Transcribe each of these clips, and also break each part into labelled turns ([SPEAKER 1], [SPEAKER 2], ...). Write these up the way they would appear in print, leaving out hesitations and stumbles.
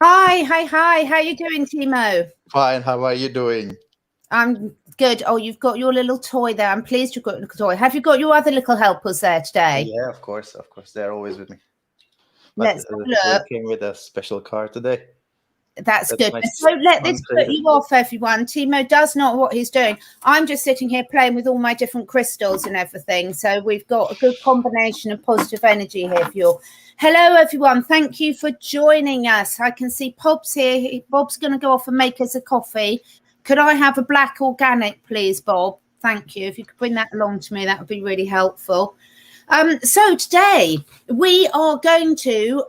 [SPEAKER 1] Hi. How you doing, Timo?
[SPEAKER 2] Fine. How are you doing?
[SPEAKER 1] I'm good. Oh, you've got your little toy there. I'm pleased you've got your toy. Have you got your other little helpers there today?
[SPEAKER 2] Yeah, of course. They're always with me. But
[SPEAKER 1] Let's have a
[SPEAKER 2] they
[SPEAKER 1] look.
[SPEAKER 2] came with a special car today.
[SPEAKER 1] That's
[SPEAKER 2] That's
[SPEAKER 1] good.
[SPEAKER 2] my
[SPEAKER 1] So let this
[SPEAKER 2] son
[SPEAKER 1] put
[SPEAKER 2] created.
[SPEAKER 1] you off, everyone. Timo does not know what he's doing. I'm just sitting here playing with all my different crystals and everything. So we've got a good combination of positive energy here for you. Hello, everyone. Thank you for joining us. I can see Bob's here. Bob's going to go off and make us a coffee. Could I have a black organic, please, Bob? Thank you. If you could bring that along to me, that would be really helpful. So today we are going to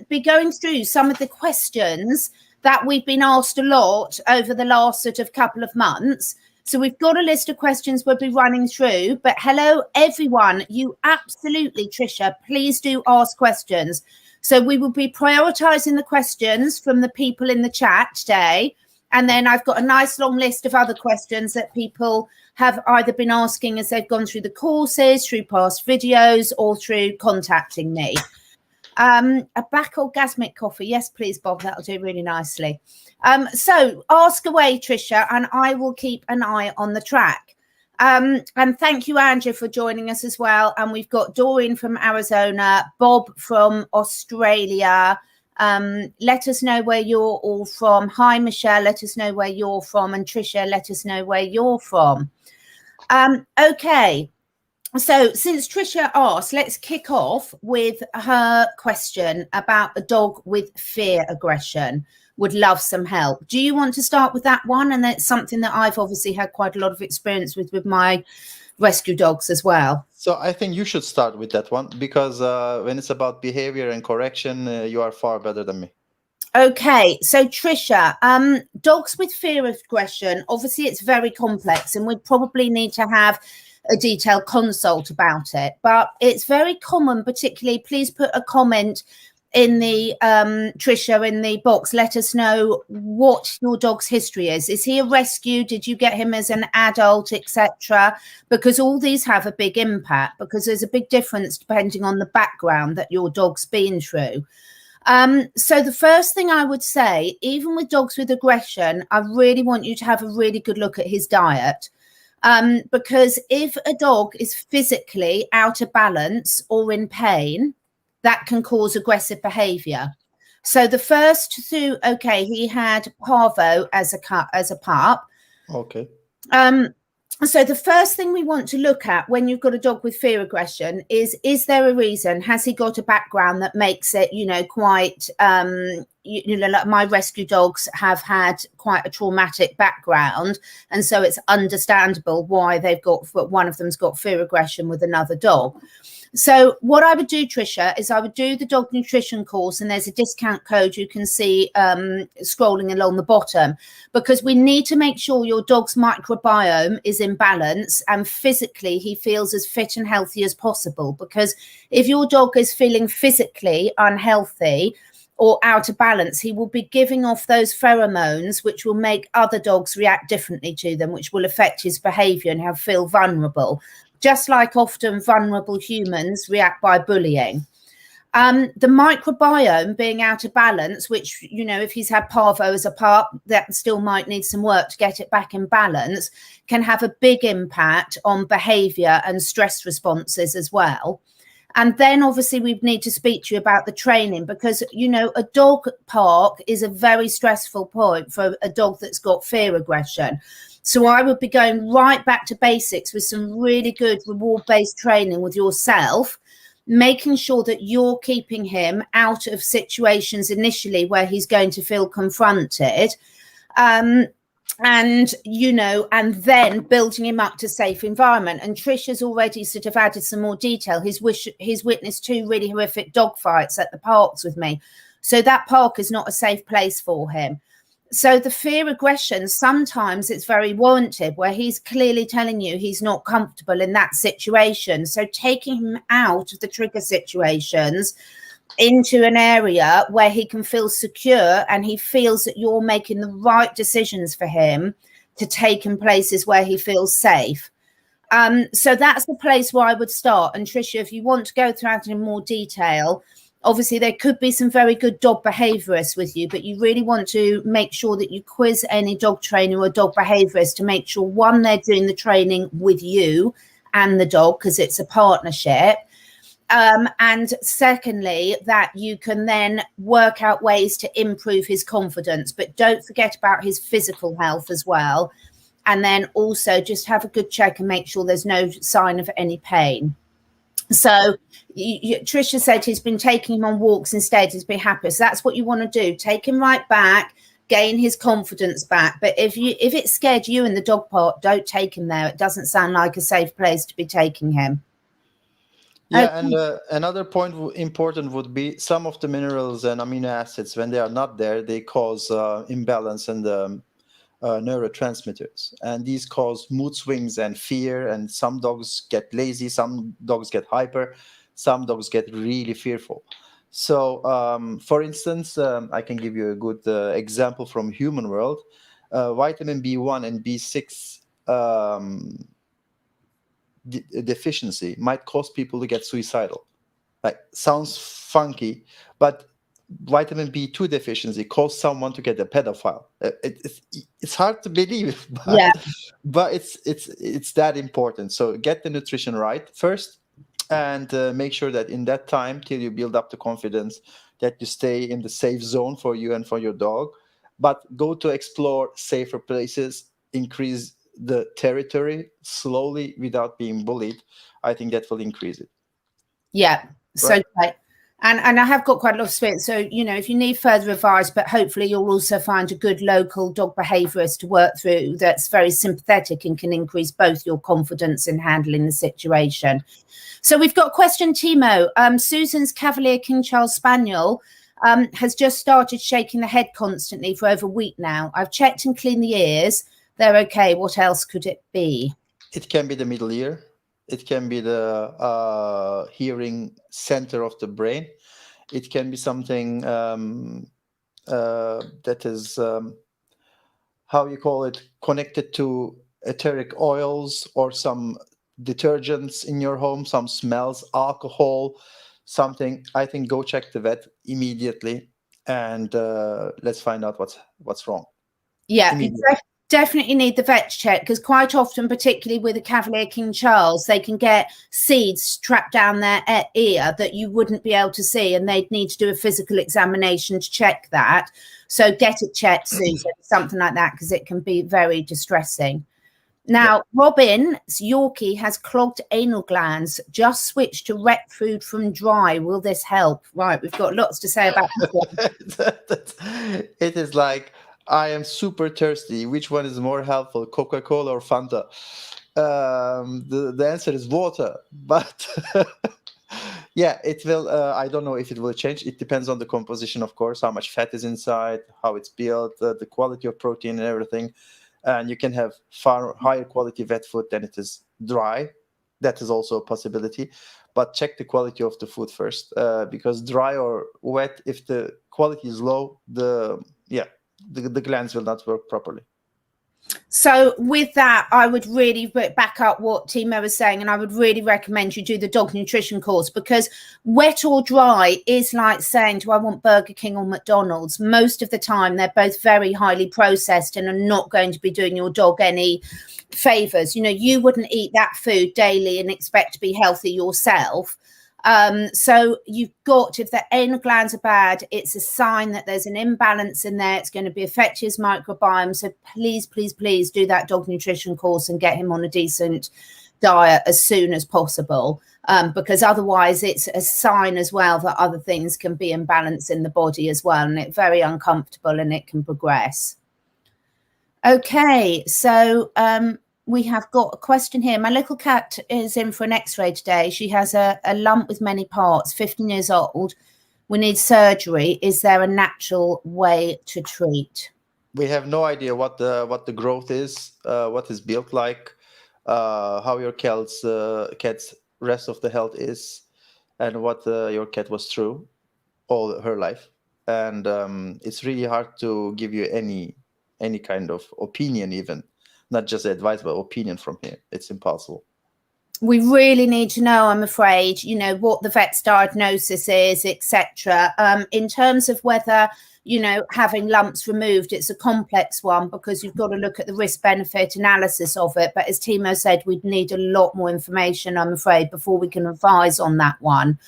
[SPEAKER 1] be going through some of the questions that we've been asked a lot over the last sort of couple of months. So we've got a list of questions we'll be running through. But hello, everyone. You absolutely, Trisha, please do ask questions. So we will be prioritizing the questions from the people in the chat today. And then I've got a nice long list of other questions that people have either been asking as they've gone through the courses, through past videos, or through contacting me. A black orgasmic coffee. Yes, please, Bob. That'll do really nicely. So ask away, Trisha, and I will keep an eye on the track. And thank you, Andrew, for joining us as well. And we've got Doreen from Arizona, Bob from Australia. Let us know where you're all from. Hi, Michelle. Let us know where you're from. And Trisha, let us know where you're from. Okay. So since Trisha asked, let's kick off with her question about a dog with fear aggression. Would love some help. Do you want to start with that one? And that's something that I've obviously had quite a lot of experience with my rescue dogs as well.
[SPEAKER 2] So I think you should start with that one because when it's about behavior and correction, you are far better than me.
[SPEAKER 1] Okay, so Trisha, dogs with fear of aggression, obviously it's very complex and we'd probably need to have a detailed consult about it, but it's very common, particularly, please put a comment in the Trisha in the box. Let us know what your dog's history is. Is he a rescue? Did you get him as an adult, etc.? Because all these have a big impact, because there's a big difference depending on the background that your dog's been through. So the first thing I would say, even with dogs with aggression, I really want you to have a really good look at his diet. Because if a dog is physically out of balance or in pain, that can cause aggressive behavior. So the first two, okay, he had parvo as a pup.
[SPEAKER 2] Okay.
[SPEAKER 1] So the first thing we want to look at when you've got a dog with fear aggression is there a reason? Has he got a background that makes it, quite, like my rescue dogs have had quite a traumatic background. And so it's understandable why one of them's got fear aggression with another dog. So what I would do, Trisha, is I would do the dog nutrition course, and there's a discount code you can see scrolling along the bottom, because we need to make sure your dog's microbiome is in balance and physically he feels as fit and healthy as possible. Because if your dog is feeling physically unhealthy or out of balance, he will be giving off those pheromones which will make other dogs react differently to them, which will affect his behavior and he'll feel vulnerable. Just like often vulnerable humans react by bullying. The microbiome being out of balance, which, if he's had parvo as a pup, that still might need some work to get it back in balance, can have a big impact on behavior and stress responses as well. And then obviously we need to speak to you about the training, because, a dog park is a very stressful point for a dog that's got fear aggression. So I would be going right back to basics with some really good reward-based training with yourself, making sure that you're keeping him out of situations initially where he's going to feel confronted. And then building him up to safe environment. And Trish has already sort of added some more detail. He's witnessed 2 really horrific dog fights at the parks with me. So that park is not a safe place for him. So the fear aggression, sometimes it's very warranted, where he's clearly telling you he's not comfortable in that situation. So taking him out of the trigger situations into an area where he can feel secure and he feels that you're making the right decisions for him to take in places where he feels safe. So that's the place where I would start. And Tricia, if you want to go through that in more detail, obviously there could be some very good dog behaviorists with you, but you really want to make sure that you quiz any dog trainer or dog behaviorist to make sure, one, they're doing the training with you and the dog, because it's a partnership. And secondly, that you can then work out ways to improve his confidence, but don't forget about his physical health as well. And then also just have a good check and make sure there's no sign of any pain. So Tricia said he's been taking him on walks instead. He's been happy. So that's what you want to do. Take him right back, gain his confidence back. But if it scared you in the dog park, don't take him there. It doesn't sound like a safe place to be taking him.
[SPEAKER 2] Yeah, and another point important would be some of the minerals and amino acids, when they are not there, they cause imbalance in the neurotransmitters, and these cause mood swings and fear, and some dogs get lazy, some dogs get hyper, some dogs get really fearful. So for instance, I can give you a good example from human world. Vitamin B1 and B6 deficiency might cause people to get suicidal. Like, sounds funky, but vitamin B2 deficiency causes someone to get a pedophile. It's hard to believe, but,
[SPEAKER 1] Yeah.
[SPEAKER 2] but it's that important. So get the nutrition right first, and make sure that in that time, till you build up the confidence, that you stay in the safe zone for you and for your dog. But go to explore safer places, increase the territory slowly without being bullied. I think that will increase it.
[SPEAKER 1] Yeah. So
[SPEAKER 2] Right.
[SPEAKER 1] great. And I have got quite a lot of experience. So, if you need further advice, but hopefully you'll also find a good local dog behaviorist to work through that's very sympathetic and can increase both your confidence in handling the situation. So we've got a question, Timo. Susan's Cavalier King Charles Spaniel has just started shaking the head constantly for over a week now. I've checked and cleaned the ears. They're okay. What else could it be?
[SPEAKER 2] It can be the middle ear. It can be the hearing center of the brain. It can be something that is, how you call it, connected to etheric oils or some detergents in your home, some smells, alcohol, something. I think go check the vet immediately, and let's find out what's wrong.
[SPEAKER 1] Yeah, you definitely need the vet check, because quite often, particularly with a Cavalier King Charles, they can get seeds trapped down their ear that you wouldn't be able to see, and they'd need to do a physical examination to check that. So get it checked, Susan, something like that, because it can be very distressing. Now, Robin's Yorkie has clogged anal glands, just switched to wet food from dry. Will this help? Right, we've got lots to say about this one.
[SPEAKER 2] It is like, I am super thirsty. Which one is more helpful, Coca-Cola or Fanta? The answer is water. But yeah, it will. I don't know if it will change. It depends on the composition, of course, how much fat is inside, how it's built, the quality of protein and everything. And you can have far higher quality vet food than it is dry. That is also a possibility. But check the quality of the food first, because dry or wet, if the quality is low, the glands will not work properly.
[SPEAKER 1] So with that, I would really back up what Timo was saying, and I would really recommend you do the dog nutrition course, because wet or dry is like saying, do I want Burger King or McDonald's? Most of the time, they're both very highly processed and are not going to be doing your dog any favors. You wouldn't eat that food daily and expect to be healthy yourself. So you've got, if the anal glands are bad, it's a sign that there's an imbalance in there. It's going to be affecting his microbiome. So please, please, please do that dog nutrition course and get him on a decent diet as soon as possible. Because otherwise it's a sign as well that other things can be imbalanced in the body as well. And it's very uncomfortable and it can progress. Okay, so we have got a question here. My little cat is in for an x-ray today. She has a lump with many parts, 15 years old. We need surgery. Is there a natural way to treat?
[SPEAKER 2] We have no idea what the growth is, what is built like, how your cat's rest of the health is, and what your cat was through all her life. And it's really hard to give you any kind of opinion, even not just advice, but opinion from here. It's impossible.
[SPEAKER 1] We really need to know, I'm afraid, you know, what the vet's diagnosis is, etc. In terms of whether, you know, having lumps removed, it's a complex one because you've got to look at the risk benefit analysis of it. But as Timo said, we'd need a lot more information, I'm afraid, before we can advise on that one.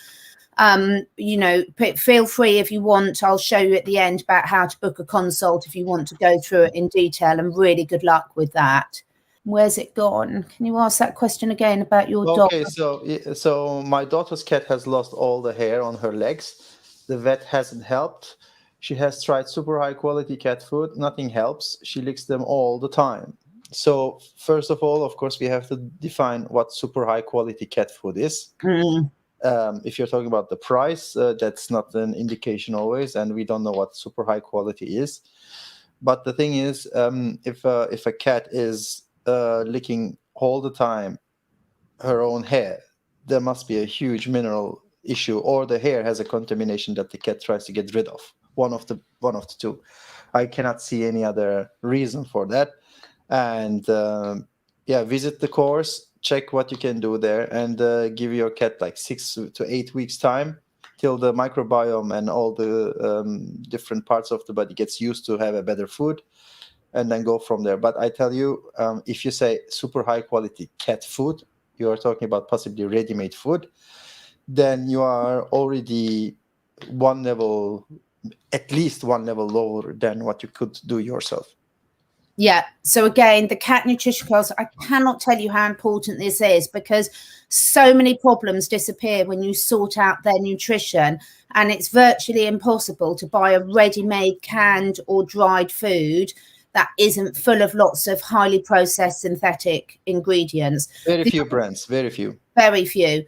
[SPEAKER 1] You know, feel free if you want. I'll show you at the end about how to book a consult if you want to go through it in detail, and really good luck with that. Where's it gone? Can you ask that question again about your dog?
[SPEAKER 2] Okay, so my daughter's cat has lost all the hair on her legs. The vet hasn't helped. She has tried super high quality cat food. Nothing helps. She licks them all the time. So first of all, of course, we have to define what super high quality cat food is. If you're talking about the price, that's not an indication always, and we don't know what super high quality is. But the thing is, if a cat is licking all the time her own hair, there must be a huge mineral issue, or the hair has a contamination that the cat tries to get rid of. One of the two. I cannot see any other reason for that. And visit the course, check what you can do there, and give your cat like 6 to 8 weeks time till the microbiome and all the different parts of the body gets used to have a better food, and then go from there. But I tell you, if you say super high quality cat food, you are talking about possibly ready-made food, then you are already at least one level lower than what you could do yourself.
[SPEAKER 1] Yeah. So again, the cat nutrition class, I cannot tell you how important this is, because so many problems disappear when you sort out their nutrition, and it's virtually impossible to buy a ready-made canned or dried food that isn't full of lots of highly processed synthetic ingredients.
[SPEAKER 2] Very few brands, very few.
[SPEAKER 1] Very few.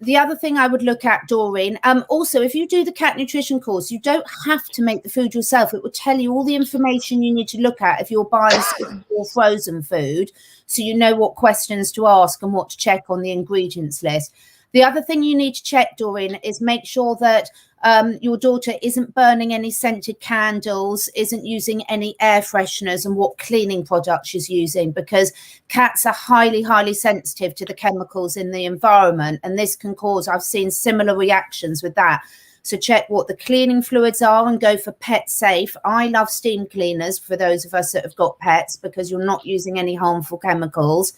[SPEAKER 1] The other thing I would look at, Doreen, also, if you do the cat nutrition course, you don't have to make the food yourself. It will tell you all the information you need to look at if you're buying or frozen food, so you know what questions to ask and what to check on the ingredients list. The other thing you need to check, Doreen, is make sure that your daughter isn't burning any scented candles, isn't using any air fresheners, and what cleaning products she's using, because cats are highly, highly sensitive to the chemicals in the environment, and this can cause, I've seen similar reactions with that. So check what the cleaning fluids are and go for pet safe. I love steam cleaners for those of us that have got pets, because you're not using any harmful chemicals.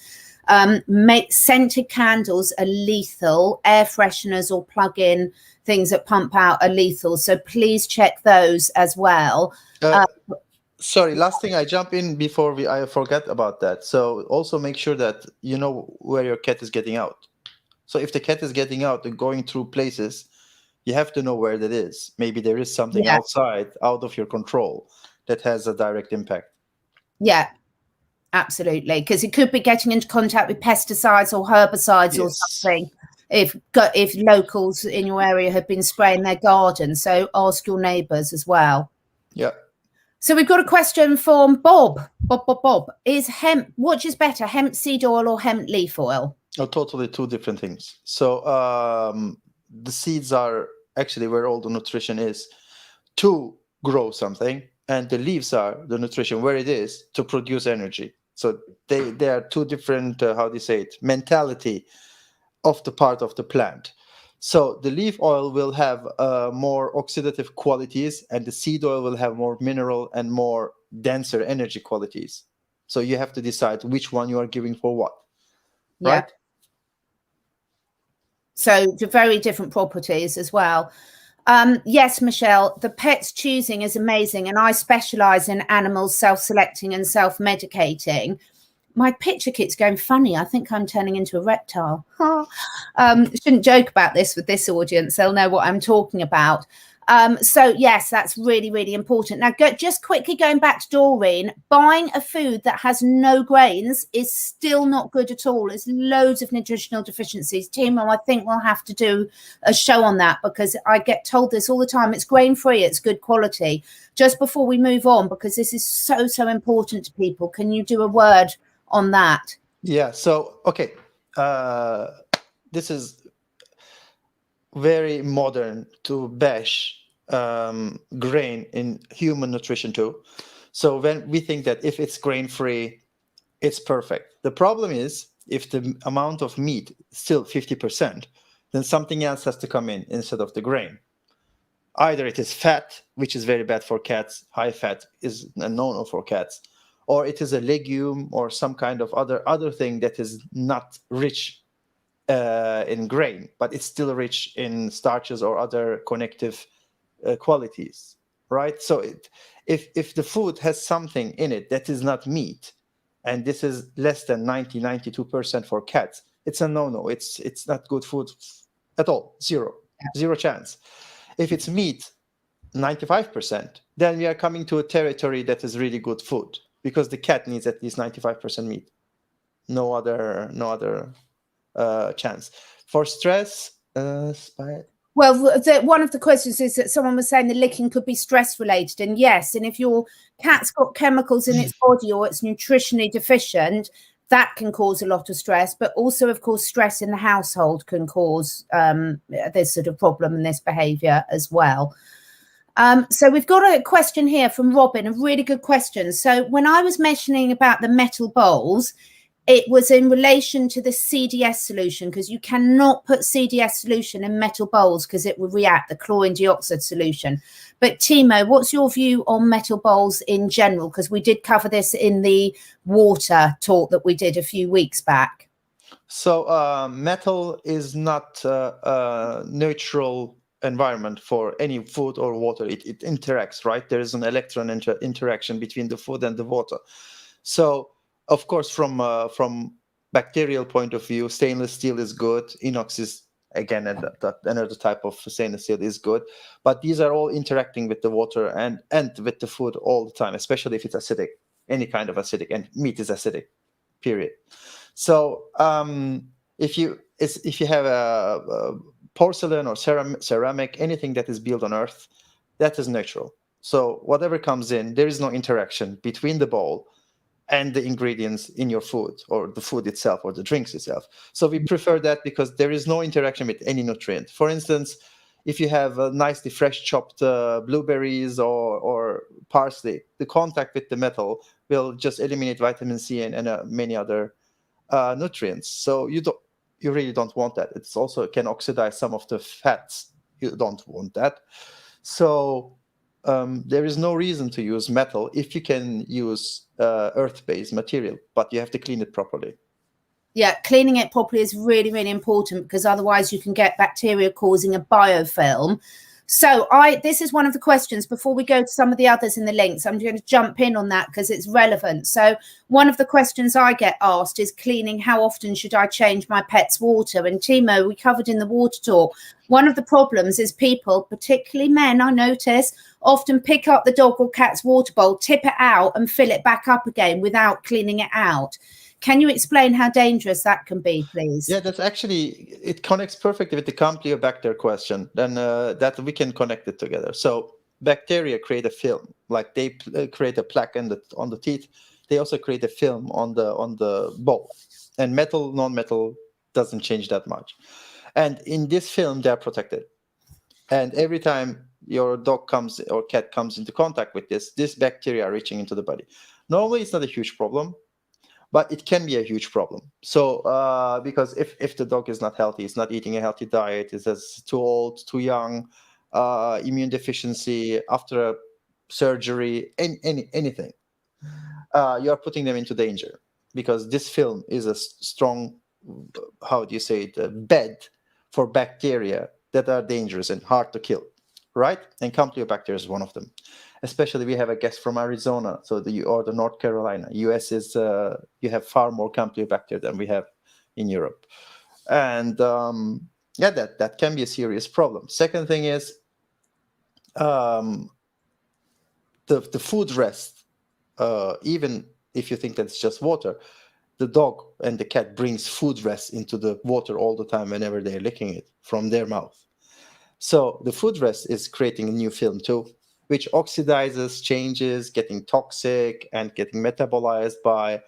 [SPEAKER 1] Scented candles are lethal. Air fresheners or plug-in things that pump out are lethal. So please check those as well.
[SPEAKER 2] Sorry, last thing I jump in before I forget about that. So also make sure that you know where your cat is getting out. So if the cat is getting out and going through places, you have to know where that is. Maybe there is something outside, out of your control, that has a direct impact.
[SPEAKER 1] Yeah. Absolutely, because it could be getting into contact with pesticides or herbicides or something. If locals in your area have been spraying their garden, so ask your neighbours as well.
[SPEAKER 2] Yeah.
[SPEAKER 1] So we've got a question from Bob. Bob. Is hemp, which is better, hemp seed oil or hemp leaf oil?
[SPEAKER 2] Oh, totally two different things. So the seeds are actually where all the nutrition is to grow something, and the leaves are the nutrition where it is to produce energy. So they are two different, mentality of the part of the plant. So the leaf oil will have more oxidative qualities, and the seed oil will have more mineral and more denser energy qualities. So you have to decide which one you are giving for what.
[SPEAKER 1] Yeah.
[SPEAKER 2] Right?
[SPEAKER 1] So the very different properties as well. Yes, Michelle, the pet's choosing is amazing, and I specialize in animals self-selecting and self-medicating. My picture keeps going funny. I think I'm turning into a reptile. Shouldn't joke about this with this audience. They'll know what I'm talking about. So yes, that's really, really important. Now, just quickly going back to Doreen, buying a food that has no grains is still not good at all. There's loads of nutritional deficiencies. Timo, I think we'll have to do a show on that, because I get told this all the time. It's grain-free, it's good quality. Just before we move on, because this is so, so important to people, can you do a word on that?
[SPEAKER 2] Yeah, so, okay. This is very modern to bash grain in human nutrition too. So when we think that if it's grain free, it's perfect. The problem is if the amount of meat is still 50%, then something else has to come in instead of the grain. Either it is fat, which is very bad for cats. High fat is a no-no for cats. Or it is a legume or some kind of other thing that is not rich in grain, but it's still rich in starches or other connective qualities, right? So if the food has something in it that is not meat, and this is less than 92% for cats, it's a no-no. It's not good food at all. Zero chance. If it's meat, 95%, then we are coming to a territory that is really good food, because the cat needs at least 95% meat. No other chance. For stress,
[SPEAKER 1] well, one of the questions is that someone was saying the licking could be stress related, and yes, and if your cat's got chemicals in its body or it's nutritionally deficient, that can cause a lot of stress. But also, of course, stress in the household can cause this sort of problem and this behaviour as well. So we've got a question here from Robin, a really good question. So when I was mentioning about the metal bowls, it was in relation to the CDS solution, because you cannot put CDS solution in metal bowls because it will react, the chlorine dioxide solution. But Timo, what's your view on metal bowls in general? Because we did cover this in the water talk that we did a few weeks back.
[SPEAKER 2] So metal is not a neutral environment for any food or water. It interacts, right? There is an electron interaction between the food and the water. So of course, from bacterial point of view, stainless steel is good. Inox is, again, another type of stainless steel is good. But these are all interacting with the water and with the food all the time, especially if it's acidic, any kind of acidic, and meat is acidic, period. So if you have a porcelain or ceramic, anything that is built on earth, that is natural. So whatever comes in, there is no interaction between the bowl and the ingredients in your food, or the food itself, or the drinks itself. So we prefer that because there is no interaction with any nutrient. For instance, if you have nicely fresh chopped blueberries or parsley, the contact with the metal will just eliminate vitamin C and many other nutrients. So you really don't want that. It's also can oxidize some of the fats. You don't want that. So there is no reason to use metal if you can use earth-based material, but you have to clean it properly.
[SPEAKER 1] Yeah, cleaning it properly is really, really important, because otherwise you can get bacteria causing a biofilm. So this is one of the questions before we go to some of the others in the links. I'm going to jump in on that because it's relevant. So one of the questions I get asked is cleaning. How often should I change my pet's water? And Timo, we covered in the water talk, one of the problems is people, particularly men, I notice, often pick up the dog or cat's water bowl, tip it out and fill it back up again without cleaning it out. Can you explain how dangerous that can be, please?
[SPEAKER 2] Yeah, that's actually, it connects perfectly with the Campylobacter question. Then that we can connect it together. So bacteria create a film, like they create a plaque on the teeth. They also create a film on the bowl. And metal, non-metal doesn't change that much. And in this film, they're protected. And every time your dog comes or cat comes into contact with this bacteria are reaching into the body. Normally, it's not a huge problem, but it can be a huge problem. So because if the dog is not healthy, it's not eating a healthy diet, it's too old, too young, immune deficiency, after a surgery, anything, you're putting them into danger, because this film is a strong, how do you say it, a bed for bacteria that are dangerous and hard to kill, right? And Campylobacter is one of them. Especially, we have a guest from Arizona, so or the North Carolina. US is you have far more Campylobacter than we have in Europe, and that can be a serious problem. Second thing is the food rest. Even if you think that it's just water, the dog and the cat brings food rest into the water all the time whenever they're licking it from their mouth. So the food rest is creating a new film too, which oxidizes, changes, getting toxic and getting metabolized by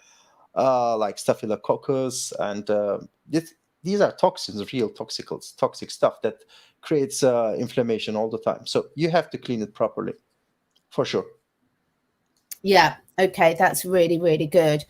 [SPEAKER 2] like Staphylococcus. And these are toxins, real toxic stuff that creates inflammation all the time. So you have to clean it properly, for sure.
[SPEAKER 1] Yeah, okay, that's really, really good.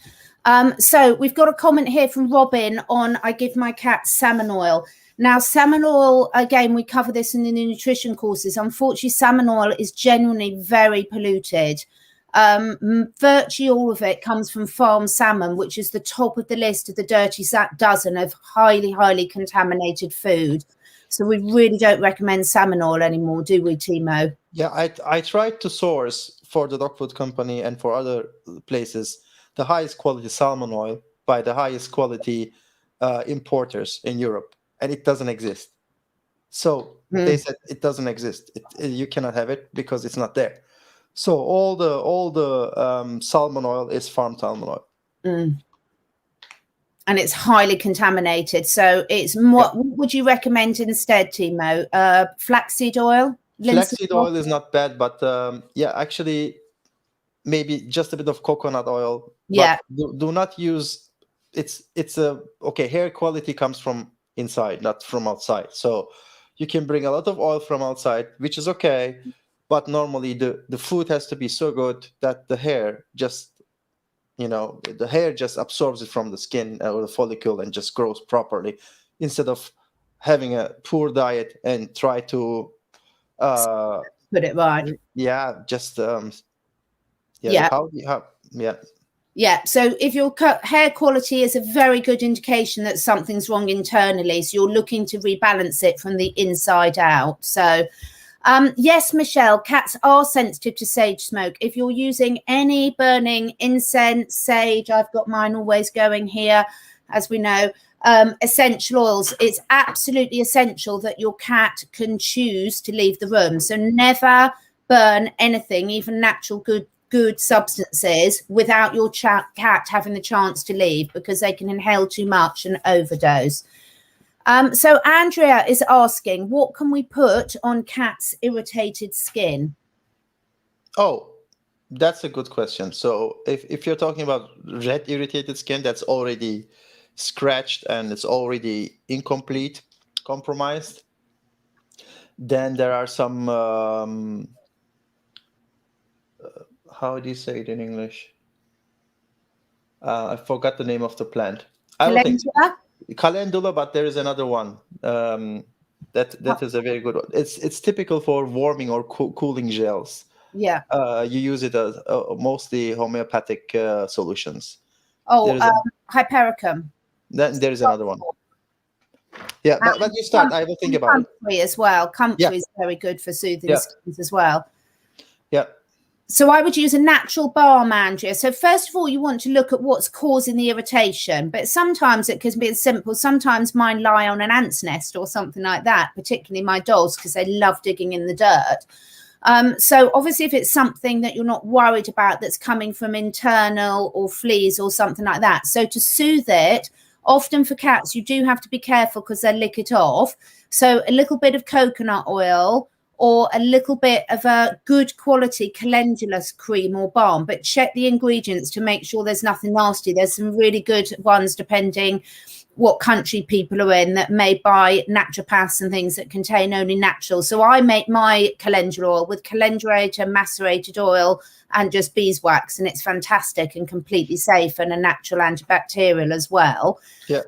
[SPEAKER 1] So we've got a comment here from Robin on I give my cat salmon oil. Now, salmon oil, again, we cover this in the nutrition courses. Unfortunately, salmon oil is genuinely very polluted. Virtually all of it comes from farm salmon, which is the top of the list of the dirty dozen of highly contaminated food. So we really don't recommend salmon oil anymore, do we, Timo?
[SPEAKER 2] Yeah, I tried to source for the dog food company and for other places the highest quality salmon oil by the highest quality importers in Europe, and it doesn't exist. So they said it doesn't exist. You cannot have it because it's not there. So all the salmon oil is farm salmon oil.
[SPEAKER 1] And it's highly contaminated. So it's more. What would you recommend instead, Timo? Flaxseed oil?
[SPEAKER 2] Flaxseed oil is not bad, but yeah, actually, maybe just a bit of coconut oil.
[SPEAKER 1] Yeah.
[SPEAKER 2] But do not use. It's a okay. Hair quality comes from inside, not from outside. So you can bring a lot of oil from outside, which is okay. But normally the food has to be so good that the hair just, the hair just absorbs it from the skin or the follicle and just grows properly, instead of having a poor diet and try to
[SPEAKER 1] put it right.
[SPEAKER 2] Yeah, just
[SPEAKER 1] Yeah, so if your hair quality is a very good indication that something's wrong internally, so you're looking to rebalance it from the inside out. So yes, Michelle, cats are sensitive to sage smoke. If you're using any burning incense, sage, I've got mine always going here, as we know, essential oils, it's absolutely essential that your cat can choose to leave the room. So never burn anything, even natural good substances, without your cat having the chance to leave, because they can inhale too much and overdose. So Andrea is asking, what can we put on cats' irritated skin?
[SPEAKER 2] Oh, that's a good question. So if you're talking about red irritated skin that's already scratched and it's already incomplete, compromised, then there are some how do you say it in English? I forgot the name of the plant. Calendula, but there is another one that is a very good one. It's typical for warming or cooling gels.
[SPEAKER 1] Yeah.
[SPEAKER 2] You use it as mostly homeopathic solutions.
[SPEAKER 1] Hypericum.
[SPEAKER 2] Then there is another one. Yeah, but you start. I will think about
[SPEAKER 1] it as well. Comfrey is very good for soothing skins as well.
[SPEAKER 2] Yeah.
[SPEAKER 1] So I would use a natural balm, Andrea. So first of all, you want to look at what's causing the irritation, but sometimes it can be as simple. Sometimes mine lie on an ant's nest or something like that, particularly my dogs, because they love digging in the dirt. So obviously if it's something that you're not worried about that's coming from internal or fleas or something like that. So to soothe it, often for cats, you do have to be careful because they lick it off. So a little bit of coconut oil, or a little bit of a good quality calendula cream or balm, but check the ingredients to make sure there's nothing nasty. There's some really good ones, depending what country people are in, that may buy naturopaths and things that contain only natural. So I make my calendula oil with calendulator, macerated oil, and just beeswax, and it's fantastic and completely safe and a natural antibacterial as well.
[SPEAKER 2] Yeah.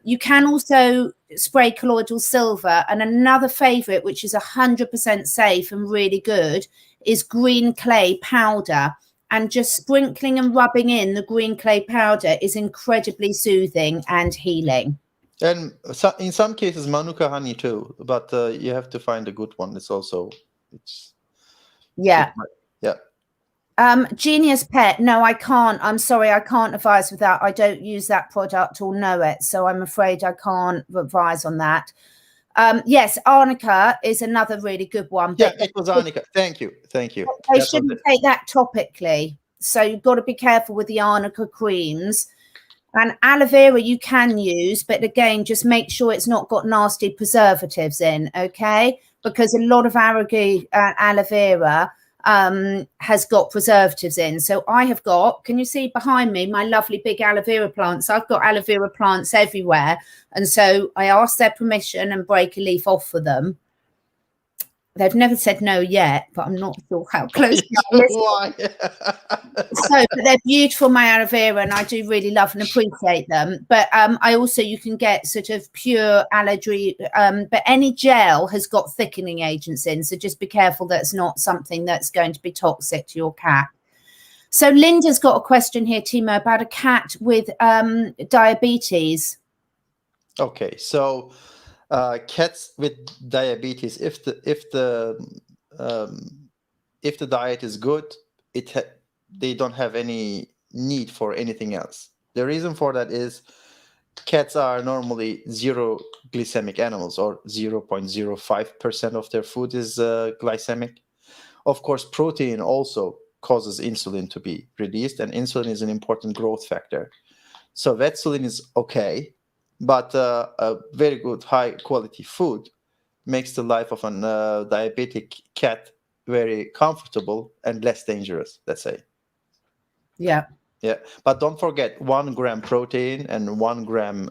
[SPEAKER 1] You can also spray colloidal silver, and another favorite, which is 100% safe and really good, is green clay powder. And just sprinkling and rubbing in the green clay powder is incredibly soothing and healing.
[SPEAKER 2] And in some cases, Manuka honey too, but you have to find a good one.
[SPEAKER 1] Yeah. Genius Pet. No, I can't. I'm sorry, I can't advise with that. I don't use that product or know it, so I'm afraid I can't advise on that. Yes, Arnica is another really good one.
[SPEAKER 2] Yeah, it was Arnica. Thank you.
[SPEAKER 1] They shouldn't take that topically, so you've got to be careful with the Arnica creams. And aloe vera you can use, but again, just make sure it's not got nasty preservatives in, okay? Because a lot of aloe vera has got preservatives in. So I have got, can you see behind me, my lovely big aloe vera plants? I've got aloe vera plants everywhere. And so I ask their permission and break a leaf off for them. They've never said no yet, but I'm not sure how close.
[SPEAKER 2] Why?
[SPEAKER 1] So, but they're beautiful, my aloe vera, and I do really love and appreciate them. But I also, you can get sort of pure allergy, but any gel has got thickening agents in, so just be careful that's not something that's going to be toxic to your cat. So Linda's got a question here, Timo, about a cat with diabetes.
[SPEAKER 2] Okay, so cats with diabetes, if the diet is good, they don't have any need for anything else. The reason for that is cats are normally zero glycemic animals, or 0.05% of their food is glycemic. Of course, protein also causes insulin to be released, and insulin is an important growth factor. So Vetsulin is okay, but a very good high quality food makes the life of a diabetic cat very comfortable and less dangerous, let's say.
[SPEAKER 1] Yeah.
[SPEAKER 2] Yeah, but don't forget, 1 gram protein and 1 gram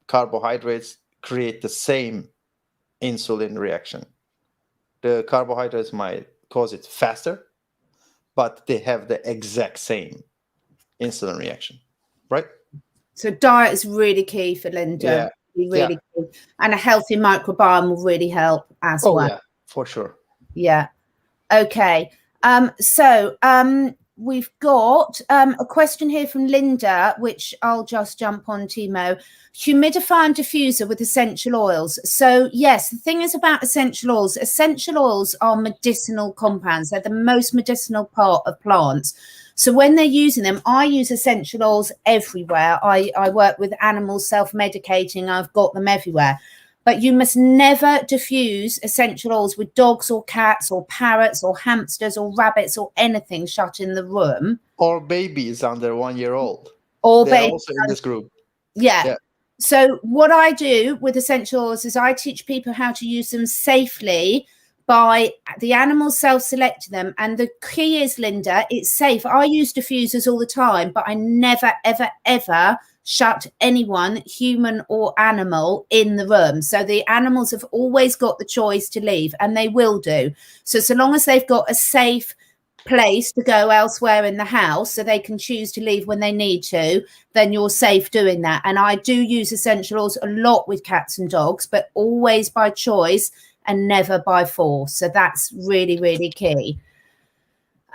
[SPEAKER 2] carbohydrates create the same insulin reaction. The carbohydrates might cause it faster, but they have the exact same insulin reaction, right?
[SPEAKER 1] So diet is really key for Linda.
[SPEAKER 2] Yeah.
[SPEAKER 1] Really key. And a healthy microbiome will really help as well.
[SPEAKER 2] Yeah, for sure.
[SPEAKER 1] Yeah. Okay. So we've got a question here from Linda, which I'll just jump on, Timo. Humidifier and diffuser with essential oils. So yes, the thing is about essential oils are medicinal compounds. They're the most medicinal part of plants. So when they're using them, I use essential oils everywhere. I work with animals self-medicating. I've got them everywhere. But you must never diffuse essential oils with dogs or cats or parrots or hamsters or rabbits or anything shut in the room.
[SPEAKER 2] Or babies under 1 year old.
[SPEAKER 1] Or
[SPEAKER 2] They're
[SPEAKER 1] babies.
[SPEAKER 2] also in this group.
[SPEAKER 1] Yeah. So what I do with essential oils is I teach people how to use them safely by the animals self-selecting them. And the key is, Linda, it's safe. I use diffusers all the time, but I never, ever, ever shut anyone, human or animal, in the room. So the animals have always got the choice to leave, and they will do. So long as they've got a safe place to go elsewhere in the house so they can choose to leave when they need to, then you're safe doing that. And I do use essential oils a lot with cats and dogs, but always by choice and never by force. So that's really, really key.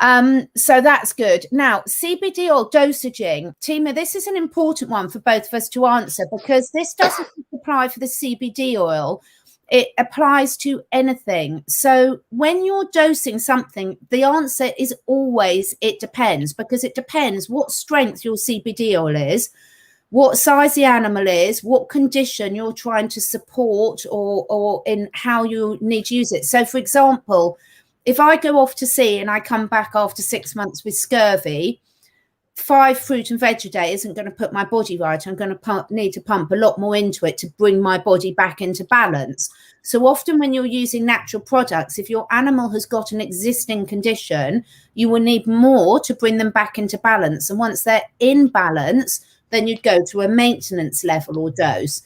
[SPEAKER 1] So that's good. Now, CBD oil dosaging. Tima, this is an important one for both of us to answer, because this doesn't apply for the CBD oil. It applies to anything. So when you're dosing something, the answer is always it depends, because it depends what strength your CBD oil is, what size the animal is, what condition you're trying to support, or in how you need to use it. So, for example, if I go off to sea and I come back after 6 months with scurvy, 5 fruit and veg a day isn't going to put my body right. I'm going to need to pump a lot more into it to bring my body back into balance. So often when you're using natural products, if your animal has got an existing condition, you will need more to bring them back into balance. And once they're in balance, then you'd go to a maintenance level or dose.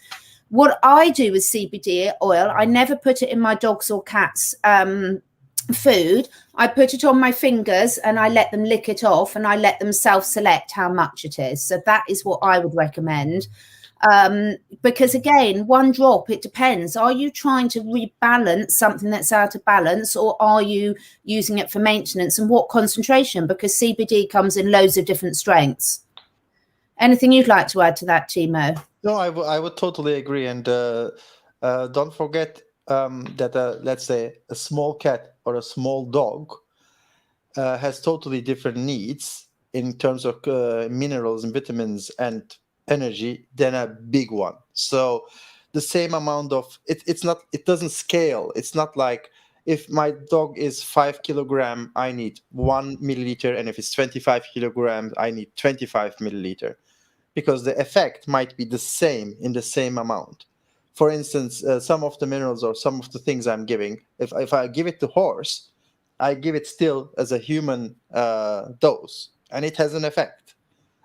[SPEAKER 1] What I do with CBD oil, I never put it in my dogs or cats' food. I put it on my fingers and I let them lick it off, and I let them self-select how much it is. So that is what I would recommend. Because again, 1 drop, it depends. Are you trying to rebalance something that's out of balance, or are you using it for maintenance, and what concentration? Because CBD comes in loads of different strengths. Anything you'd like to add to that, Timo?
[SPEAKER 2] No, I would totally agree. And don't forget that, let's say, a small cat or a small dog has totally different needs in terms of minerals and vitamins and energy than a big one. So the same amount of it doesn't scale. It's not like, if my dog is 5 kilogram, I need 1 milliliter, and if it's 25 kilograms, I need 25 milliliter, because the effect might be the same in the same amount. For instance, some of the minerals or some of the things I'm giving, if I give it to horse, I give it still as a human dose, and it has an effect.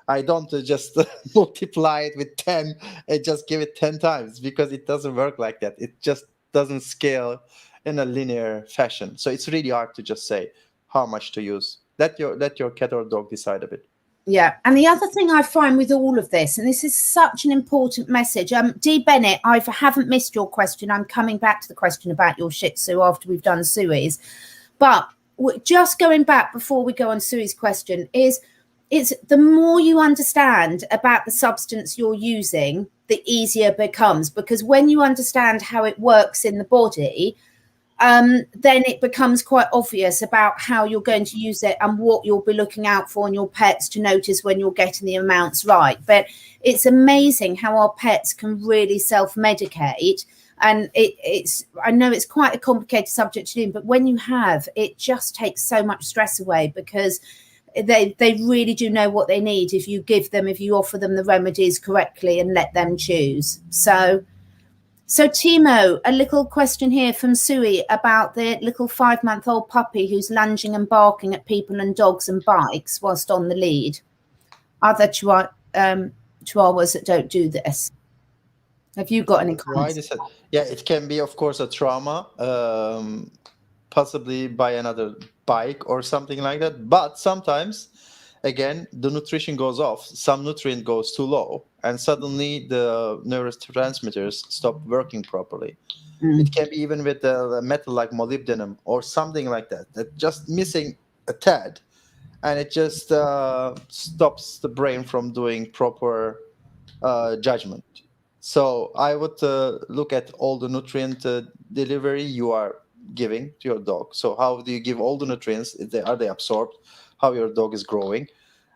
[SPEAKER 2] I don't just multiply it with 10 and just give it 10 times, because it doesn't work like that. It just doesn't scale in a linear fashion. So it's really hard to just say how much to use. Let your cat or dog decide a bit.
[SPEAKER 1] Yeah. And the other thing I find with all of this, and this is such an important message, D. Bennett, I haven't missed your question. I'm coming back to the question about your Shih Tzu after we've done Sui's. But just going back before we go on Sui's question is, it's the more you understand about the substance you're using, the easier it becomes, because when you understand how it works in the body, then it becomes quite obvious about how you're going to use it and what you'll be looking out for in your pets to notice when you're getting the amounts right. But it's amazing how our pets can really self-medicate. And I know it's quite a complicated subject to do, but when you have, it just takes so much stress away, because they really do know what they need if you offer them the remedies correctly and let them choose. So Timo, a little question here from Sui about the little 5-month-old puppy who's lunging and barking at people and dogs and bikes whilst on the lead. Are there chihuahuas that don't do this? Have you got any comments?
[SPEAKER 2] Yeah, it can be, of course, a trauma, possibly by another bike or something like that. But sometimes, again, the nutrition goes off. Some nutrient goes too low, and suddenly the neurotransmitters stop working properly. It can be even with a metal like molybdenum or something like that, just missing a tad, and it just stops the brain from doing proper judgment. So I would look at all the nutrient delivery you are giving to your dog. So how do you give all the nutrients? Are they absorbed? How your dog is growing?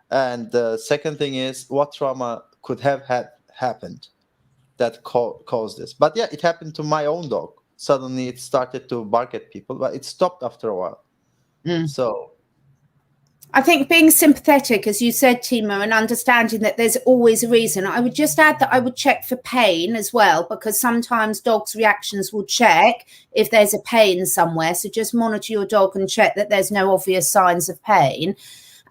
[SPEAKER 2] And the second thing is, what trauma could have happened that caused this? But yeah, it happened to my own dog. Suddenly it started to bark at people, but it stopped after a while. So
[SPEAKER 1] I think being sympathetic, as you said, Timo, and understanding that there's always a reason. I would just add that I would check for pain as well, because sometimes dogs' reactions will check if there's a pain somewhere. So just monitor your dog and check that there's no obvious signs of pain.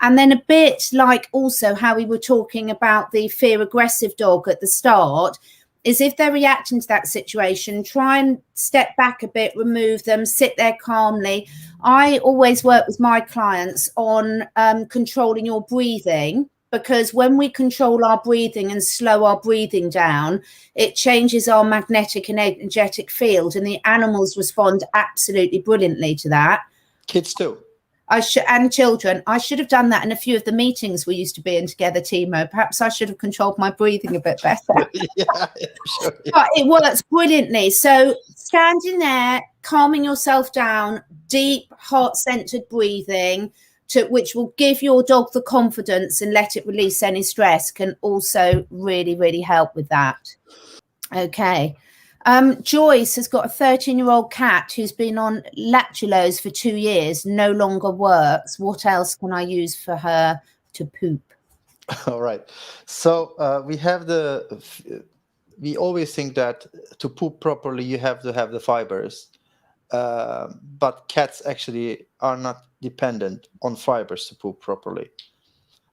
[SPEAKER 1] And then a bit like also how we were talking about the fear-aggressive dog at the start, is if they're reacting to that situation, try and step back a bit, remove them, sit there calmly. I always work with my clients on controlling your breathing, because when we control our breathing and slow our breathing down, it changes our magnetic and energetic field, and the animals respond absolutely brilliantly to that.
[SPEAKER 2] Kids too.
[SPEAKER 1] And children. I should have done that in a few of the meetings we used to be in together, Timo. Perhaps I should have controlled my breathing a bit better.
[SPEAKER 2] Yeah, sure. Yeah.
[SPEAKER 1] But it works brilliantly. So standing there, calming yourself down, deep, heart-centered breathing, which will give your dog the confidence and let it release any stress, can also really, really help with that. Okay. Joyce has got a 13-year-old cat who's been on lactulose for 2 years, no longer works. What else can I use for her to poop?
[SPEAKER 2] All right. So we always think that to poop properly, you have to have the fibers. But cats actually are not dependent on fibers to poop properly.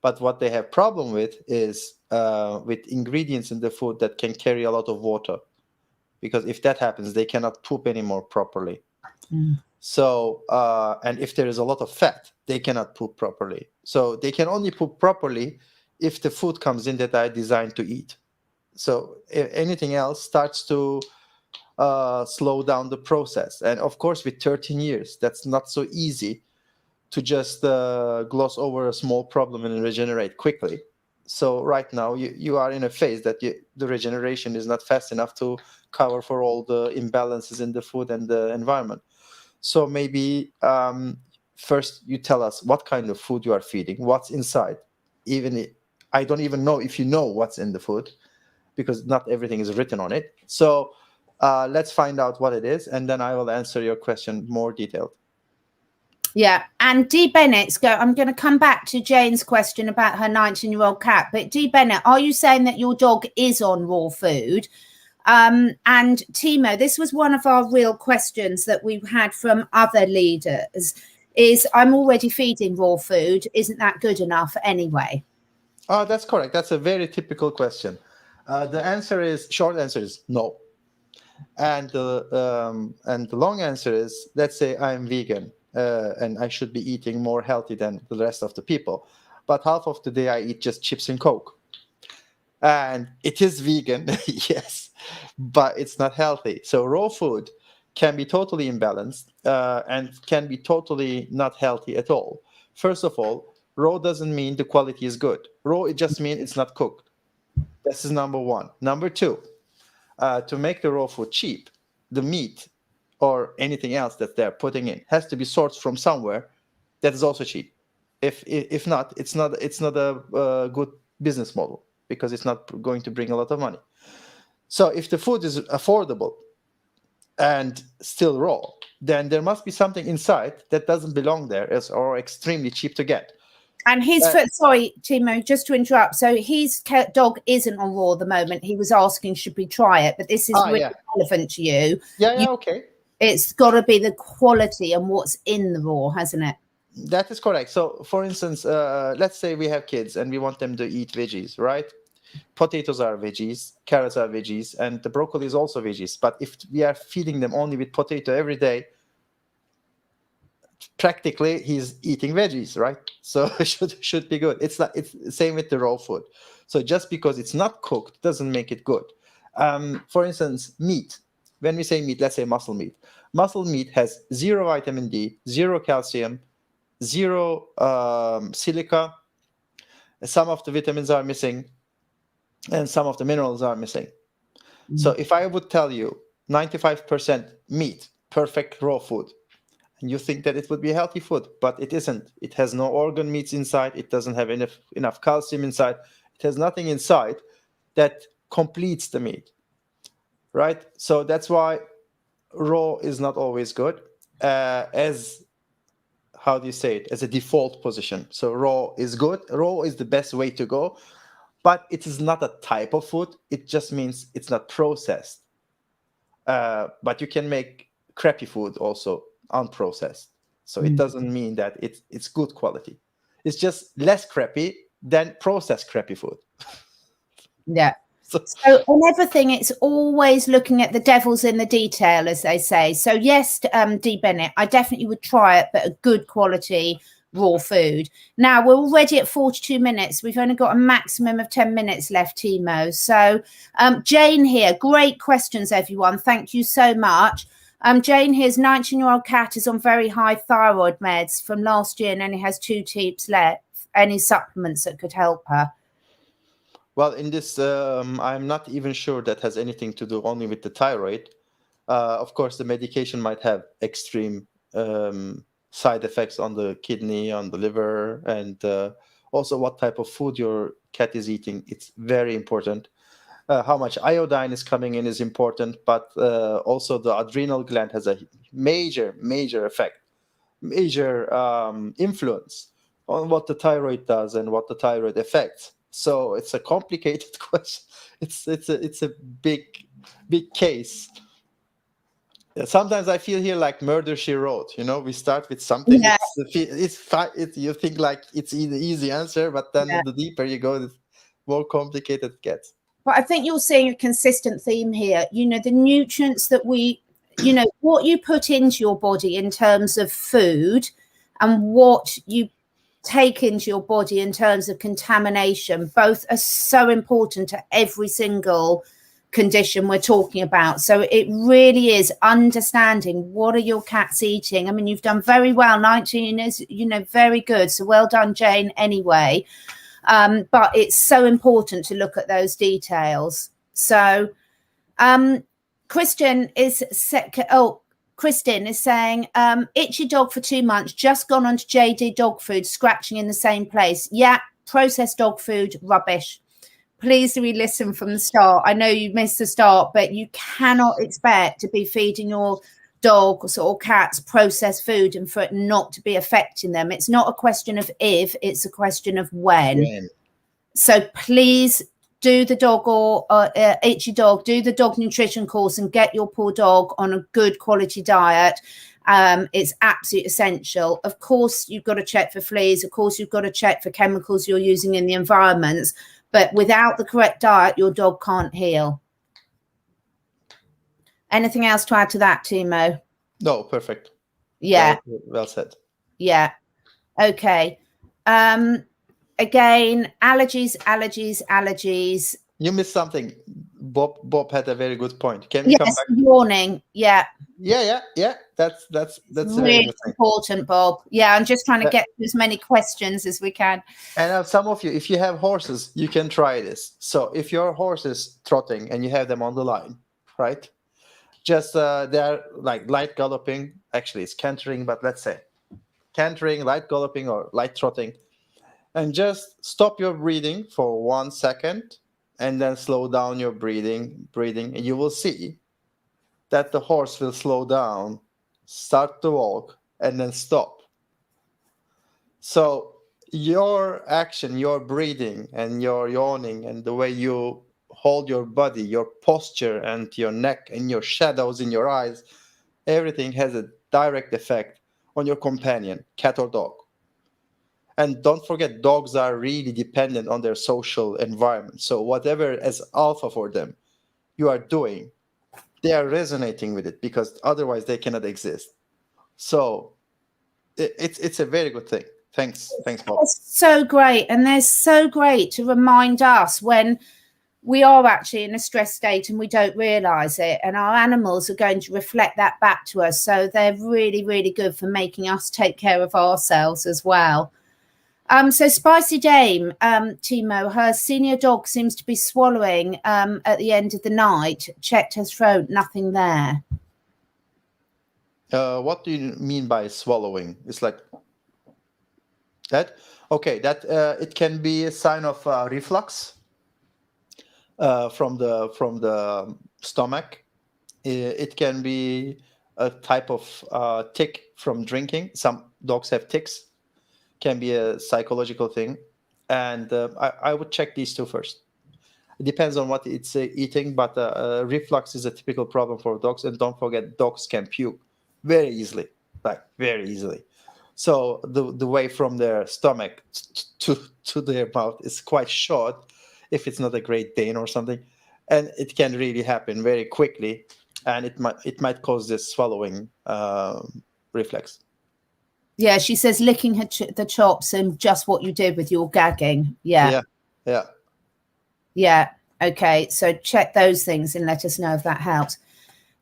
[SPEAKER 2] But what they have problem with is with ingredients in the food that can carry a lot of water. Because if that happens, they cannot poop anymore properly. So, and if there is a lot of fat, they cannot poop properly. So they can only poop properly if the food comes in that are designed to eat. So if anything else starts to slow down the process. And of course, with 13 years, that's not so easy to just gloss over a small problem and regenerate quickly. So right now you are in a phase that the regeneration is not fast enough to cover for all the imbalances in the food and the environment. So maybe first you tell us what kind of food you are feeding, what's inside. I don't even know if you know what's in the food, because not everything is written on it. So let's find out what it is, and then I will answer your question more detailed.
[SPEAKER 1] Yeah, and D. Bennett's I'm going to come back to Jane's question about her 19-year-old cat. But D. Bennett, are you saying that your dog is on raw food? And Timo, this was one of our real questions that we had from other leaders, is I'm already feeding raw food. Isn't that good enough anyway?
[SPEAKER 2] Oh, that's correct. That's a very typical question. The short answer is no. And the long answer is, let's say I'm vegan and I should be eating more healthy than the rest of the people, but half of the day I eat just chips and Coke. And it is vegan, yes, but it's not healthy. So raw food can be totally imbalanced and can be totally not healthy at all. First of all, raw doesn't mean the quality is good. Raw, it just means it's not cooked. This is number one. Number two, to make the raw food cheap, the meat or anything else that they're putting in has to be sourced from somewhere that is also cheap. If not, it's not a good business model, because it's not going to bring a lot of money. So if the food is affordable and still raw, then there must be something inside that doesn't belong there or extremely cheap to get.
[SPEAKER 1] And sorry, Timo, just to interrupt. So his dog isn't on raw at the moment. He was asking, should we try it? But this is really relevant to you.
[SPEAKER 2] Okay.
[SPEAKER 1] It's got to be the quality and what's in the raw, hasn't it?
[SPEAKER 2] That is correct. So, for instance, let's say we have kids and we want them to eat veggies, right? Potatoes are veggies, carrots are veggies, and the broccoli is also veggies. But if we are feeding them only with potato every day, practically he's eating veggies, right? So it should be good. It's the same with the raw food. So just because it's not cooked doesn't make it good. For instance, meat. When we say meat, let's say muscle meat. Muscle meat has 0 vitamin D, 0 calcium, 0 silica. Some of the vitamins are missing, and some of the minerals are missing. So if I would tell you 95% meat, perfect raw food, and you think that it would be healthy food, but it isn't. It has no organ meats inside. It doesn't have enough calcium inside. It has nothing inside that completes the meat, right? So that's why raw is not always good as a default position. So raw is good. Raw is the best way to go, but it is not a type of food. It just means it's not processed. But you can make crappy food also unprocessed. So it doesn't mean that it's good quality. It's just less crappy than processed crappy food.
[SPEAKER 1] Yeah. So on everything, it's always looking at the devil's in the detail, as they say. So yes, D. Bennett, I definitely would try it, but a good quality raw food. Now we're already at 42 minutes. We've only got a maximum of 10 minutes left, Timo. So Jane here, great questions, everyone. Thank you so much. Jane here's 19-year-old cat is on very high thyroid meds from last year and only has 2 teeps left. Any supplements that could help her?
[SPEAKER 2] Well, in this, I'm not even sure that has anything to do only with the thyroid. Of course, the medication might have extreme side effects on the kidney, on the liver, and also what type of food your cat is eating. It's very important. How much iodine is coming in is important, but also the adrenal gland has a major effect, major influence on what the thyroid does and what the thyroid affects. So it's a complicated question. It's a big case. Sometimes I feel here like Murder, She Wrote. You know, we start with something.
[SPEAKER 1] Yeah.
[SPEAKER 2] You think like it's the easy answer, but then the deeper you go, the more complicated it gets.
[SPEAKER 1] But I think you're seeing a consistent theme here. You know, the nutrients that what you put into your body in terms of food and what you take into your body in terms of contamination, both are so important to every single condition we're talking about. So it really is understanding what are your cats eating. I mean, you've done very well. 19 is, very good. So well done, Jane, anyway. But it's so important to look at those details. So Kristen is saying, itchy dog for 2 months, just gone on to JD dog food, scratching in the same place. Yeah, processed dog food, rubbish. Please re-listen from the start. I know you missed the start, but you cannot expect to be feeding your dogs or cats processed food and for it not to be affecting them. It's not a question of if, it's a question of when. So please do the dog or itchy dog, do the dog nutrition course and get your poor dog on a good quality diet. It's absolutely essential. Of course, you've got to check for fleas. Of course, you've got to check for chemicals you're using in the environments. But without the correct diet, your dog can't heal. Anything else to add to that, Timo?
[SPEAKER 2] No, perfect.
[SPEAKER 1] Yeah.
[SPEAKER 2] Well said.
[SPEAKER 1] Yeah. Okay. Again, allergies.
[SPEAKER 2] You missed something. Bob had a very good point. Can we come back?
[SPEAKER 1] Yawning. Yeah.
[SPEAKER 2] Yeah. That's a very
[SPEAKER 1] Really
[SPEAKER 2] good thing.
[SPEAKER 1] important, Bob. Yeah, I'm just trying to get as many questions as we can.
[SPEAKER 2] And some of you, if you have horses, you can try this. So if your horse is trotting and you have them on the line, right? Just they're like light galloping. Actually, it's cantering, but let's say cantering, light galloping, or light trotting. And just stop your breathing for 1 second and then slow down your breathing, and you will see that the horse will slow down, start to walk, and then stop. So your action, your breathing, and your yawning, and the way you hold your body, your posture, and your neck, and your shadows in your eyes, everything has a direct effect on your companion, cat or dog. And don't forget, dogs are really dependent on their social environment. So whatever is alpha for them, you are doing, they are resonating with it, because otherwise they cannot exist. So it's a very good thing. Thanks, Bob.
[SPEAKER 1] It's so great. And they're so great to remind us when we are actually in a stress state and we don't realize it. And our animals are going to reflect that back to us. So they're really, really good for making us take care of ourselves as well. So Spicy Dame, Timo, her senior dog seems to be swallowing at the end of the night. Checked her throat, nothing there.
[SPEAKER 2] What do you mean by swallowing? It's like that? Okay, that it can be a sign of reflux from the stomach. It can be a type of tick from drinking. Some dogs have ticks. Can be a psychological thing, and I would check these two first. It depends on what it's eating, but reflux is a typical problem for dogs. And don't forget, dogs can puke very easily, like very easily. So the way from their stomach to their mouth is quite short, if it's not a Great Dane or something, and it can really happen very quickly, and it might cause this swallowing reflex.
[SPEAKER 1] Yeah, she says licking her the chops and just what you did with your gagging. Yeah. Okay, so check those things and let us know if that helps.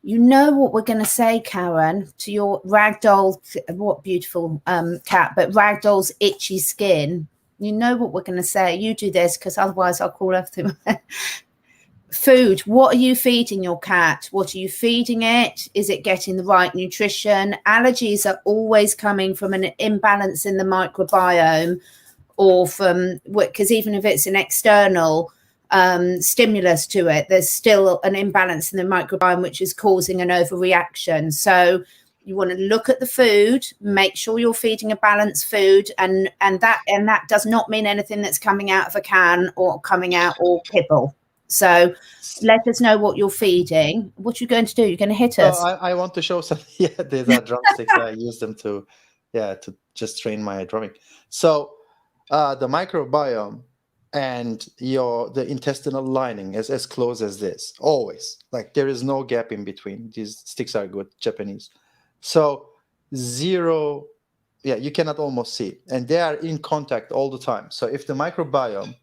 [SPEAKER 1] You know what we're going to say, Karen, to your ragdoll, what beautiful cat, but ragdoll's itchy skin. You know what we're going to say. You do this, because otherwise I'll call everything. Food. What are you feeding your cat? What are you feeding it? Is it getting the right nutrition? Allergies are always coming from an imbalance in the microbiome, or from, because even if it's an external stimulus to it, there's still an imbalance in the microbiome which is causing an overreaction. So you want to look at the food, make sure you're feeding a balanced food, and that does not mean anything that's coming out of a can or coming out or kibble. So let us know what you're feeding. What are you going to do? You're going to hit us?
[SPEAKER 2] I want to show some. Yeah, these are drumsticks. I use them to just train my drumming. So the microbiome and the intestinal lining is as close as this, always. Like there is no gap in between. These sticks are good, Japanese. So zero, you cannot almost see it. And they are in contact all the time. So if the microbiome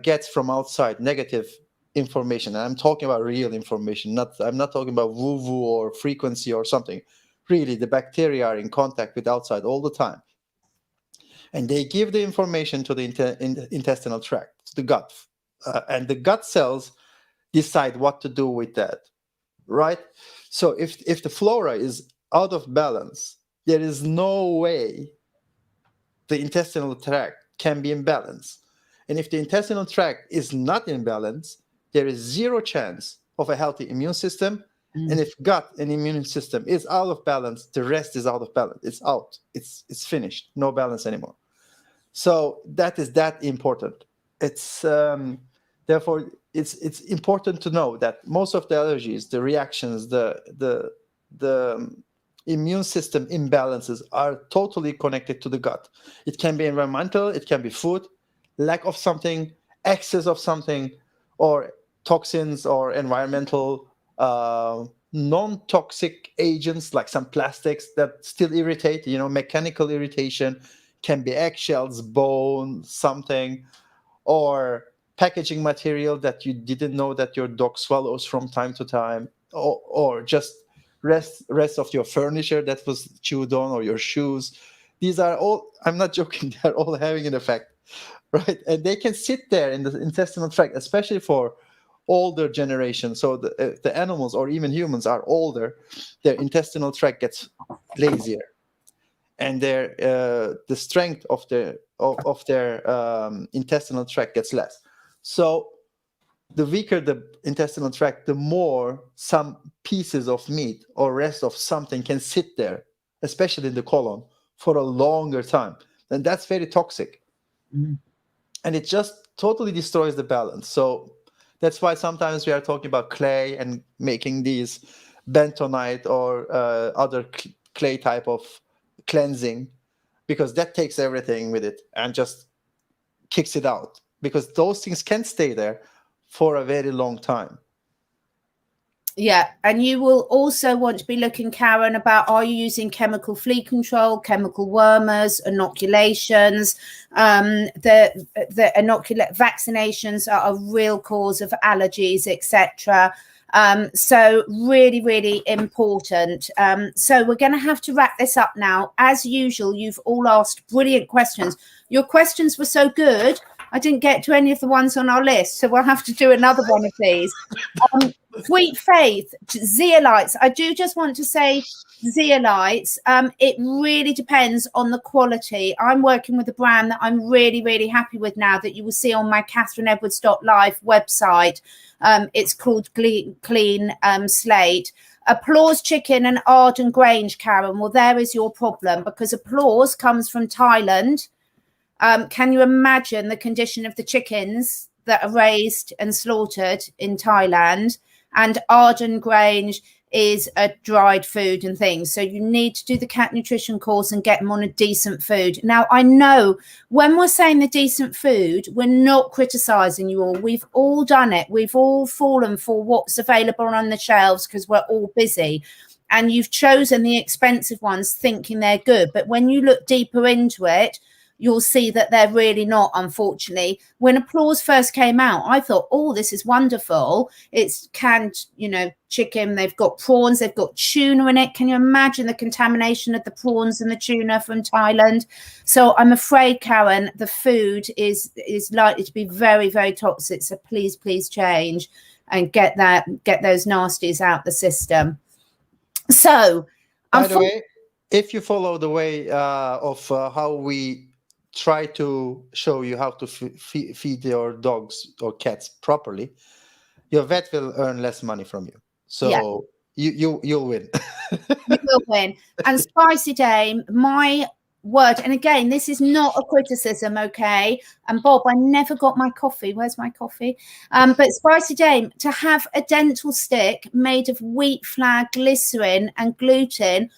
[SPEAKER 2] gets from outside negative information, and I'm talking about real information, I'm not talking about woo-woo or frequency or something. Really, the bacteria are in contact with outside all the time. And they give the information to the intestinal tract, the gut. And the gut cells decide what to do with that, right? So if the flora is out of balance, there is no way the intestinal tract can be in balance. And if the intestinal tract is not in balance, there is zero chance of a healthy immune system. And if gut and immune system is out of balance, the rest is out of balance. It's out. It's finished. No balance anymore. So that is that important. It's therefore it's important to know that most of the allergies, the reactions, the immune system imbalances are totally connected to the gut. It can be environmental, it can be food, lack of something, excess of something, or toxins or environmental non-toxic agents like some plastics that still irritate. Mechanical irritation can be eggshells, bone, something, or packaging material that you didn't know that your dog swallows from time to time, or just rest of your furniture that was chewed on, or your shoes. These are all, I'm not joking, they're all having an effect, right? And they can sit there in the intestinal tract, especially for older generation. So the animals or even humans are older, their intestinal tract gets lazier, and the strength of their intestinal tract gets less. So the weaker the intestinal tract, the more some pieces of meat or rest of something can sit there, especially in the colon, for a longer time. And that's very toxic.
[SPEAKER 1] Mm.
[SPEAKER 2] And it just totally destroys the balance. So that's why sometimes we are talking about clay and making these bentonite or other clay type of cleansing, because that takes everything with it and just kicks it out, because those things can stay there for a very long time.
[SPEAKER 1] Yeah, and you will also want to be looking, Karen, about, are you using chemical flea control, chemical wormers, inoculations? The vaccinations are a real cause of allergies, etc. So really, really important. So we're going to have to wrap this up now. As usual, you've all asked brilliant questions. Your questions were so good, I didn't get to any of the ones on our list, so we'll have to do another one of these. Sweet Faith, Zeolites. I do just want to say Zeolites, it really depends on the quality. I'm working with a brand that I'm really, really happy with now, that you will see on my CatherineEdwards.live website. It's called Clean Slate. Applause Chicken and Arden Grange, Karen. Well, there is your problem, because Applause comes from Thailand. Can you imagine the condition of the chickens that are raised and slaughtered in Thailand? And Arden Grange is a dried food and things. So you need to do the cat nutrition course and get them on a decent food. Now, I know when we're saying the decent food, we're not criticizing you all. We've all done it. We've all fallen for what's available on the shelves because we're all busy. And you've chosen the expensive ones thinking they're good. But when you look deeper into it, you'll see that they're really not, unfortunately. When Applause first came out, I thought, oh, this is wonderful. It's canned, chicken. They've got prawns. They've got tuna in it. Can you imagine the contamination of the prawns and the tuna from Thailand? So I'm afraid, Karen, the food is likely to be very, very toxic. So please change and get those nasties out the system. So,
[SPEAKER 2] by the way, if you follow the way of how we try to show you how to feed your dogs or cats properly, your vet will earn less money from you. So you'll win.
[SPEAKER 1] You will win. And Spicy Dame, my word, and again, this is not a criticism, okay? And Bob, I never got my coffee. Where's my coffee? But Spicy Dame, to have a dental stick made of wheat flour, glycerin and gluten,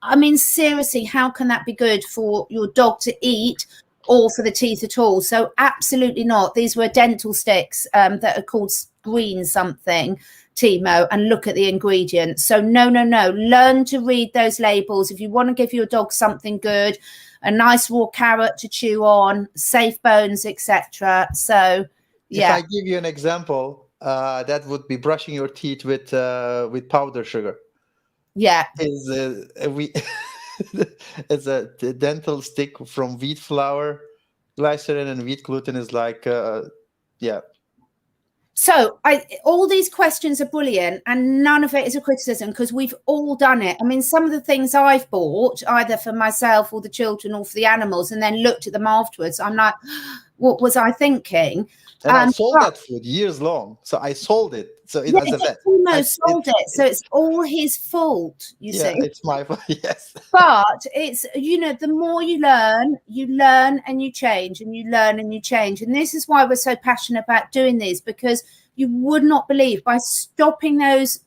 [SPEAKER 1] I mean, seriously, how can that be good for your dog to eat or for the teeth at all? So absolutely not. These were dental sticks that are called green something, Timo, and look at the ingredients. So no. Learn to read those labels. If you want to give your dog something good, a nice raw carrot to chew on, safe bones, etc. So, yeah.
[SPEAKER 2] If I give you an example, that would be brushing your teeth with powdered sugar.
[SPEAKER 1] Yeah,
[SPEAKER 2] it's a dental stick from wheat flour, glycerin, and wheat gluten is like
[SPEAKER 1] So all these questions are brilliant, and none of it is a criticism because we've all done it. I mean, some of the things I've bought, either for myself or the children or for the animals, and then looked at them afterwards, I'm like, what was I thinking?
[SPEAKER 2] And I sold that food years long. So I sold it. So it was a vet.
[SPEAKER 1] Sold it. So it's all his fault, you see.
[SPEAKER 2] It's my fault, yes.
[SPEAKER 1] But it's, the more you learn and you change, and you learn and you change. And this is why we're so passionate about doing these, because you would not believe, by stopping those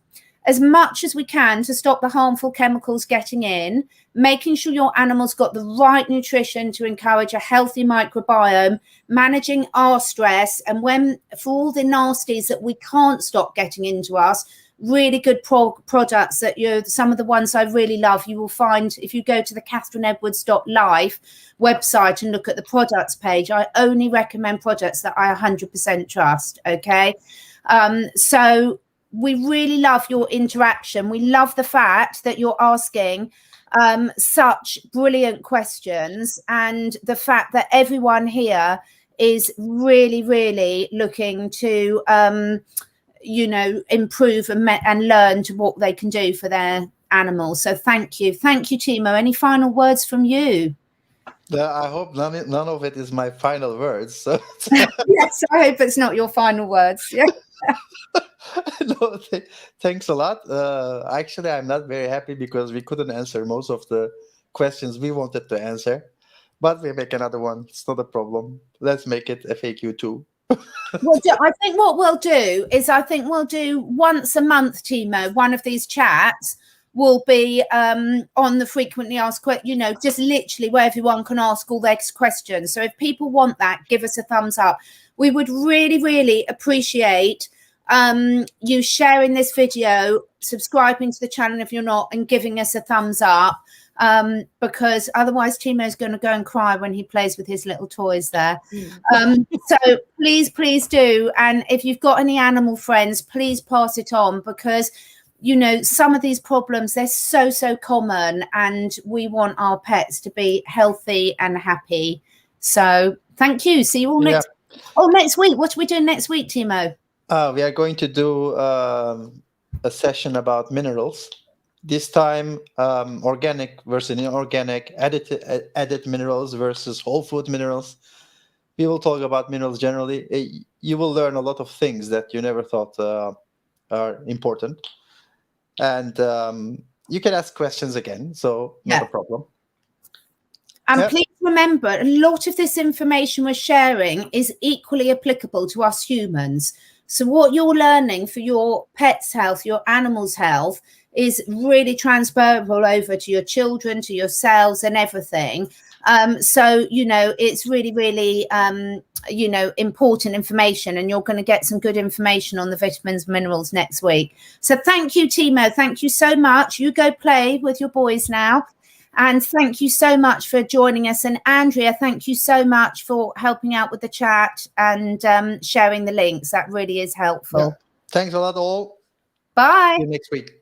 [SPEAKER 1] as much as we can to stop the harmful chemicals getting in, making sure your animals got the right nutrition to encourage a healthy microbiome, managing our stress, and when for all the nasties that we can't stop getting into us, really good products that some of the ones I really love. You will find if you go to the catherineedwards.life website and look at the products page, I only recommend products that I 100% trust. Okay. So we really love your interaction. We love the fact that you're asking such brilliant questions, and the fact that everyone here is really, really looking to, improve and learn to what they can do for their animals. So thank you. Thank you, Timo. Any final words from you?
[SPEAKER 2] I hope none of it is my final words. So.
[SPEAKER 1] Yes, I hope it's not your final words. Yeah.
[SPEAKER 2] No, thanks a lot. Actually, I'm not very happy because we couldn't answer most of the questions we wanted to answer. But we make another one. It's not a problem. Let's make it FAQ too.
[SPEAKER 1] Well, I think what we'll do is we'll do once a month, Timo, one of these chats will be on the frequently asked questions, just literally where everyone can ask all their questions. So if people want that, give us a thumbs up. We would really, really appreciate you sharing this video, subscribing to the channel if you're not, and giving us a thumbs up. Because otherwise Timo's going to go and cry when he plays with his little toys there. So please do. And if you've got any animal friends, please pass it on, because some of these problems, they're so common, and we want our pets to be healthy and happy. So thank you. See you all next week. What are we doing next week, Timo?
[SPEAKER 2] We are going to do a session about minerals. This time, organic versus inorganic, added minerals versus whole food minerals. We will talk about minerals generally. You will learn a lot of things that you never thought are important. And you can ask questions again, so not a problem.
[SPEAKER 1] And please remember, a lot of this information we're sharing is equally applicable to us humans. So what you're learning for your pet's health, your animal's health, is really transferable over to your children, to yourselves and everything. So, it's really, really, important information, and you're going to get some good information on the vitamins, minerals next week. So thank you, Timo. Thank you so much. You go play with your boys now. And thank you so much for joining us. And Andrea, thank you so much for helping out with the chat and sharing the links. That really is helpful.
[SPEAKER 2] Yeah. Thanks a lot, all.
[SPEAKER 1] Bye.
[SPEAKER 2] See you next week.